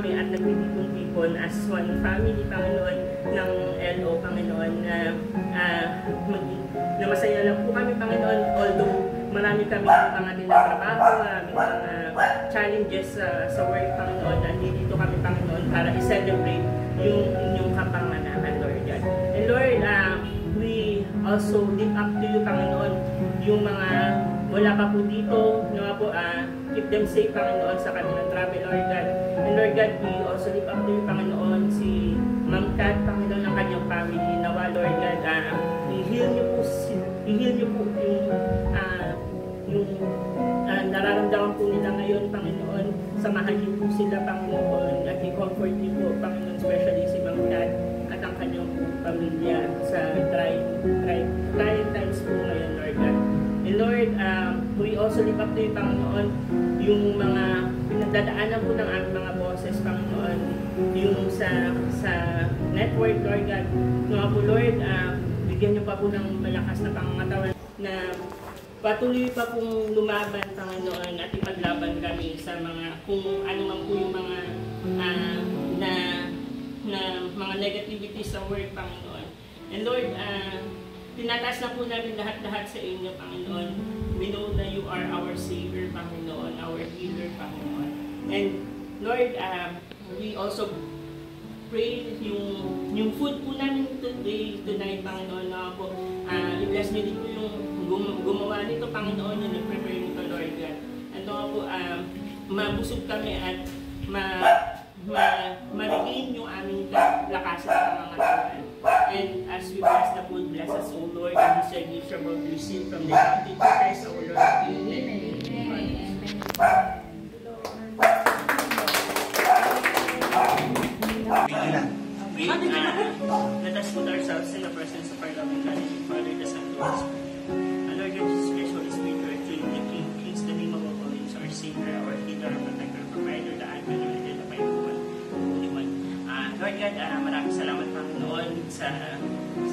kami at nagtitipon-tipon as one family, Panginoon, ng LO, Panginoon, na masaya lang po kami, Panginoon, although marami kami mga tinatrabaho, maraming mga challenges sa work, Panginoon. Nandito kami, Panginoon, para i-celebrate yung inyong kapanganakan, Lord God. And Lord, we also lift up to you, Panginoon, yung mga wala pa po dito, po, keep them safe, Panginoon, sa kanilang travel, Lord God. And Lord God, we also lift up to you, Panginoon, si Ma'am Kat, Panginoon, ng kanyang family. Nawa, Lord God, i-heal niyo po yung nararamdaman po nila ngayon, Panginoon. Samahan niyo po sila, Panginoon, at i-comfort niyo po, Panginoon, especially si Ma'am Kat at ang kanyang pamilya sa trying times po ngayon, Lord God. And Lord, we also lift up to you, Panginoon, yung mga pinagdadaanan po ng aming mga boses, Panginoon, yung sa network, Lord God. Mga po, Lord, bigyan niyo pa po ng malakas na pangangatawan na patuloy pa pong lumaban, Panginoon, at ipaglaban kami sa mga, kung ano man po yung mga mga negativity sa work, Panginoon. And Lord, tinataas na po namin lahat-lahat sa inyo, Panginoon. We know that you are our Savior, Panginoon, our Healer, Panginoon. And Lord, we also pray yung food po namin tonight, Panginoon, na po, i-bless niyo din po yung gumawa nito, Panginoon, yung nag-prepare nito, Lord God. At po, mabusog kami at ma-regain yung aming lakas sa mga katawan. And as we bless the food, bless us, O Lord, and this gift shall be received from the bounty of Christ, our Lord. Amen. Let us put ourselves in the presence of our loving God, Father, the Son, and the Holy Spirit. Our Lord Jesus Christ, Holy Spirit, our King, the King, Kings, the name of our Holy, our Savior, our Healer, our Protector, Provider, the Advent, and the Faithful, Holy One. Lord God, maraming salamat, Panginoon, sa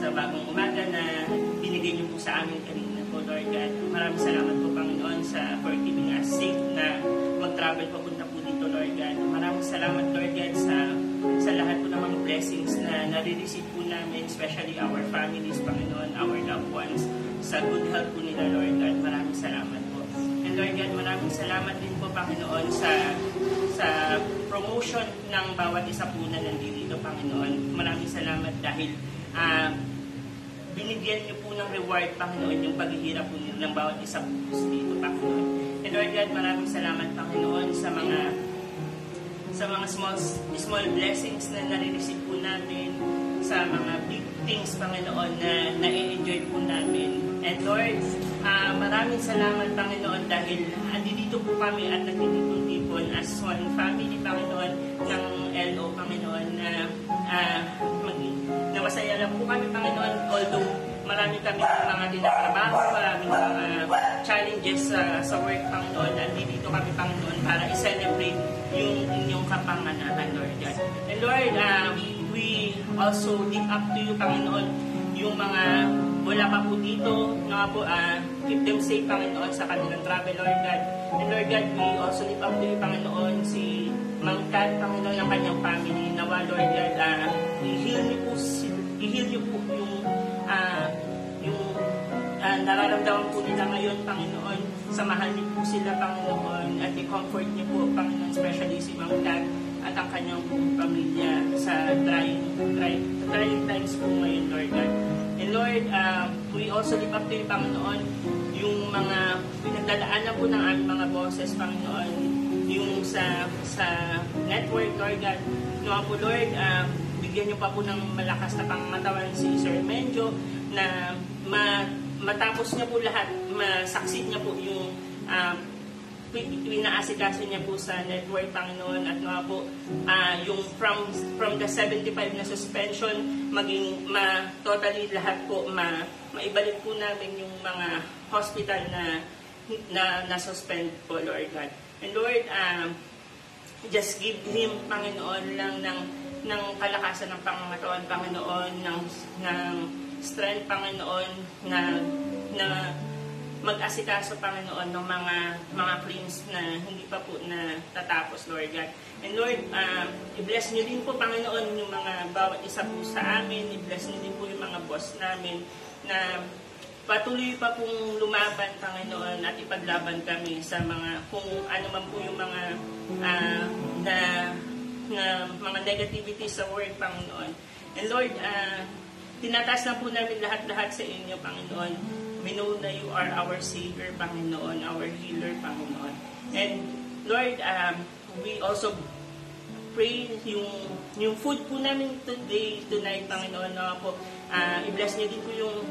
bagong umaga na binigay niyo po sa amin kanina po, Lord God. Maraming salamat po, Panginoon, for keeping us safe na mag-travel papunta po dito, Lord God. Maraming salamat, Lord God, sa lahat po ng mga blessings na nare-receive po namin, especially our families, Panginoon, our loved ones, sa good health po nila, Lord God. Maraming salamat po. And Lord God, maraming salamat din po, Panginoon, sa promotion ng bawat isa po na nandito, Panginoon. Maraming salamat dahil binigyan niyo po ng reward, Panginoon, yung paghihirap po ng bawat isa po dito, Panginoon. And Lord God, maraming salamat, Panginoon, sa mga small blessings na nare-receive po namin, sa mga big things, Panginoon, na na-enjoy po namin. And Lord, maraming salamat, Panginoon, dahil andito po kami at nagtitipon-tipon as one family, Panginoon, ng LO, Panginoon, na masaya lang po kami, Panginoon, although marami kami mga tinatrabaho, maraming mga challenges sa work, Panginoon. Andito kami, Panginoon, para i-celebrate yung inyong kapanganakan, Lord God. And Lord, we also lift up to you, Panginoon, yung mga wala pa po dito, po, keep them safe, Panginoon, sa kanilang travel, Lord God. And Lord God, we also lift up to you, Panginoon, si Ma'am Kat, Panginoon, ng kanyang family. Nawa, Lord God, i-heal niyo po yung nararamdaman po nila ngayon, Panginoon. Samahan niyo po sila, Panginoon, at i-comfort niyo po, Panginoon, especially si Ma'am Kat at ang kanyang pamilya sa trying times po ngayon, Lord God. And Lord, we also lift up to you, Panginoon, yung mga pinagdadaanan po ng aming mga boses, Panginoon, yung sa network, Lord God. Nawa po, Lord, bigyan niyo pa po ng malakas na pangangatawan si Sir Menjo na matapos niya po lahat, masaksit niya po yung pinaasikaso niya po sa network, Panginoon, at nga po yung from the 75 na suspension maging totally lahat po maibalik po namin yung mga hospital na suspend po, Lord God. And Lord, just give him, Panginoon, lang ng kalakasan ng pangangatawan, Panginoon, ng strength, Panginoon, na mag-asikaso, Panginoon, ng mga claims na hindi pa po natatapos, Lord God. And Lord, i-bless niyo din po, Panginoon, yung mga bawat isa po sa amin. I-bless niyo din po yung mga boss namin na patuloy pa pong lumaban, Panginoon, at ipaglaban kami sa mga, kung ano man po yung mga mga negativity sa world, Panginoon. And Lord, tinataas na po namin lahat-lahat sa inyo, Panginoon. We know that you are our Savior, Panginoon, our Healer, Panginoon. And Lord, we also pray yung food po namin tonight, Panginoon, na po, i-bless niyo din po yung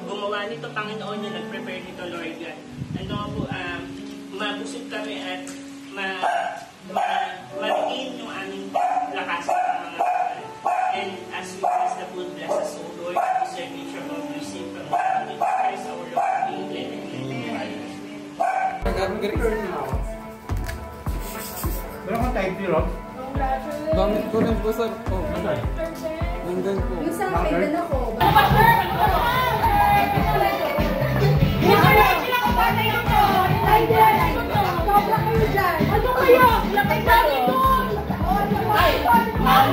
gumawa nito, Panginoon, yung nag-prepare nito, Lord God. And po, mabusog kami at ma-regain yung aming lakas, Panginoon. And as we bless the food, bless us, O Lord, the salvation of your sin, Panginoon, Christ our Lord, amen. Meron kang type 0? Gamit ko rin po, sir. Oh, nandun po. Yung sa akin, dala ko. Ano kayo? Lakay namin doon! Ay!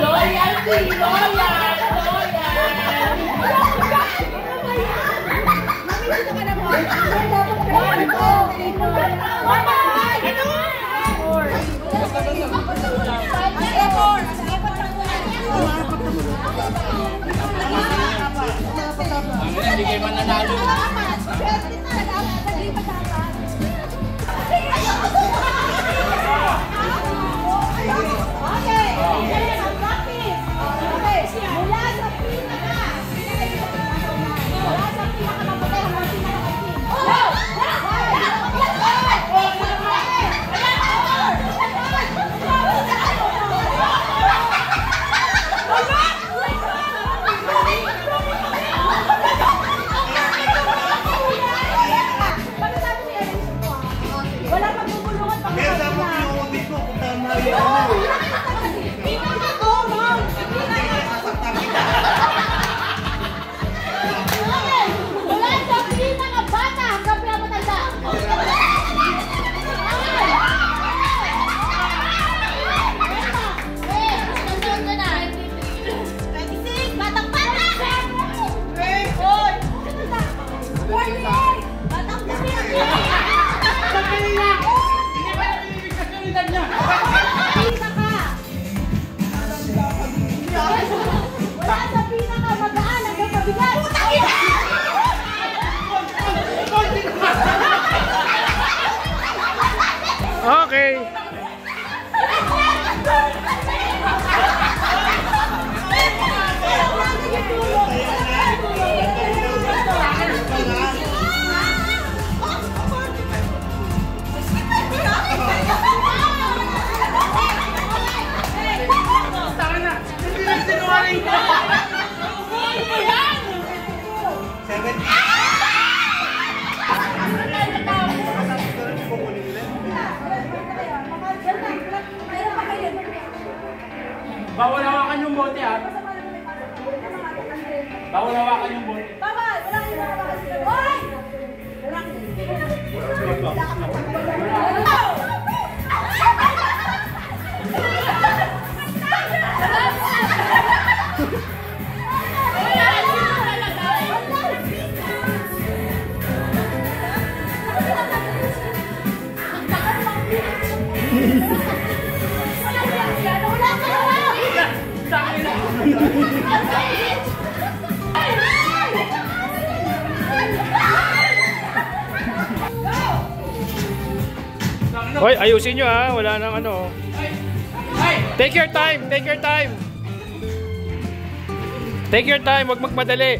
Loyalty! Loyal! Dito ka na po! Hindi kayo mananalo. Okay. Bawal hawakan yung bote, ha? Bawal hawakan yung bote. Bawal! Wala kayo hawakan sila. Hoy! Hoy, ayusin nyo, ha? Wala nang ano. Take your time, take your time. Take your time, wag magmadali.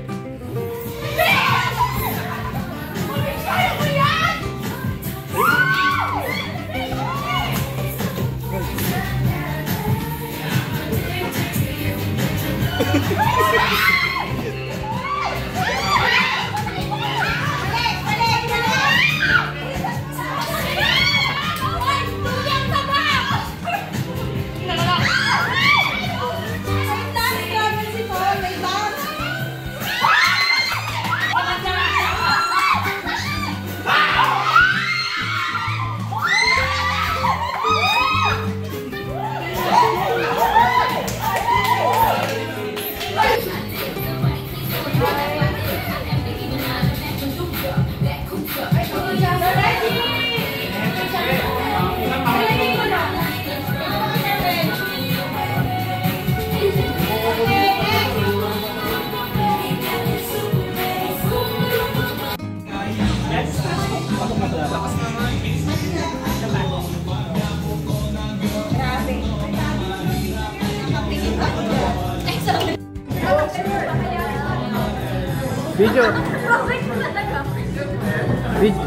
Video.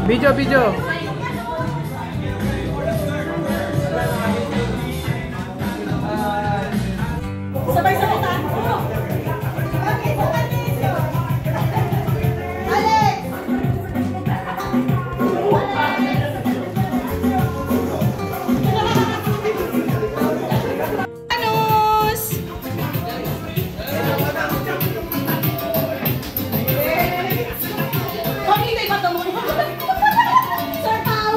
Video, video. Sabay-sabay tayo. Alex! Anus! Kung hindi ba ito mo? Sir Pao!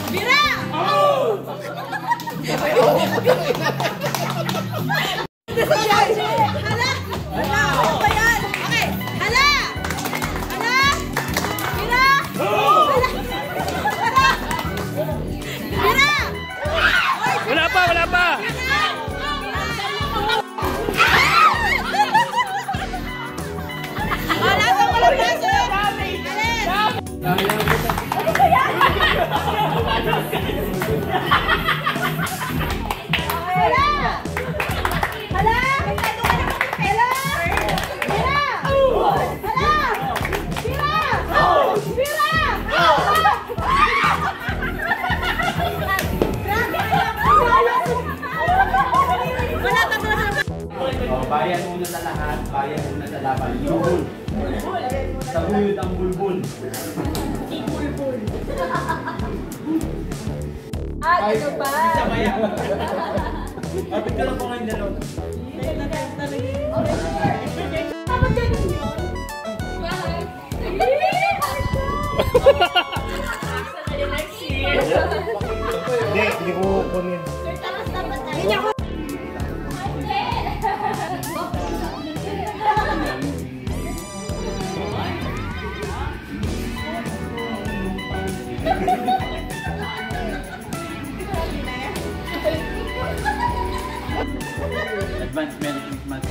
Bira! Hala! Hala! Ano ba yan? Okay! Hala! Hala! Bira! Hala! Hala! Bira! Wala pa, wala pa. Wala sa walang baso! Alen! Ano ba yan? Hala! Hala! Ito ka na magpapela! Bira! Hala! Bira! Bira! Wala ka talaga. Bayan muna sa lahat, bayan muna sa laban. Bulbul. Sa huyod ang bulbul. Ano ba? Kapit ka lang po ngayon dalawa. Dapat ganun yun. Hindi ko kunin. Hindi ako. Advanced Merry Christmas.